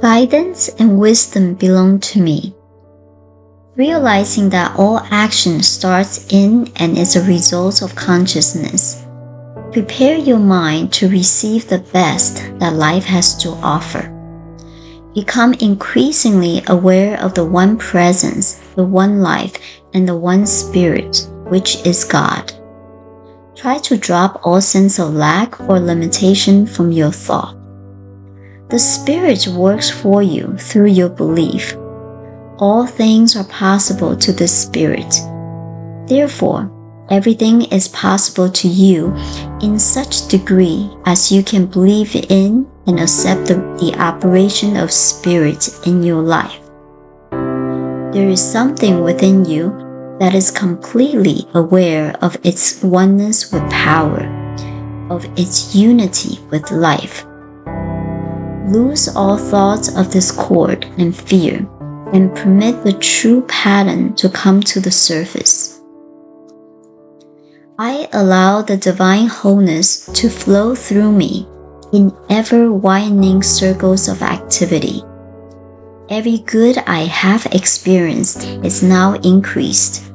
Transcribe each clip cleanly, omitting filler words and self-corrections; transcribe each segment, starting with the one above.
Guidance and wisdom belong to me. Realizing that all action starts in and is a result of consciousness. Prepare your mind to receive the best that life has to offer. Become increasingly aware of the one presence, the one life, and the one spirit, which is God. Try to drop all sense of lack or limitation from your thought. The Spirit works for you through your belief. All things are possible to the Spirit. Therefore, everything is possible to you in such degree as you can believe in and accept the operation of Spirit in your life. There is something within you that is completely aware of its oneness with power, of its unity with life. Lose all thoughts of discord and fear, and permit the true pattern to come to the surface. I allow the divine wholeness to flow through me in ever-widening circles of activity. Every good I have experienced is now increased.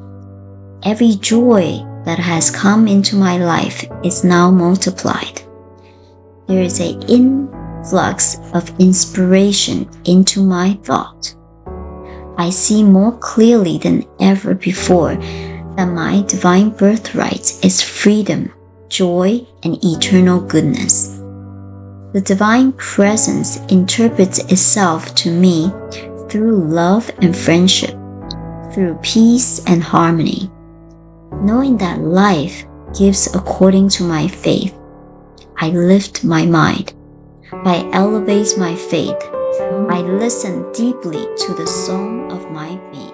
Every joy that has come into my life is now multiplied. There is an influx of inspiration into my thought. I see more clearly than ever before that my divine birthright is freedom, joy, and eternal goodness. The divine presence interprets itself to me through love and friendship, through peace and harmony. Knowing that life gives according to my faith, I lift my mind. I elevate my faith. I listen deeply to the song of my being.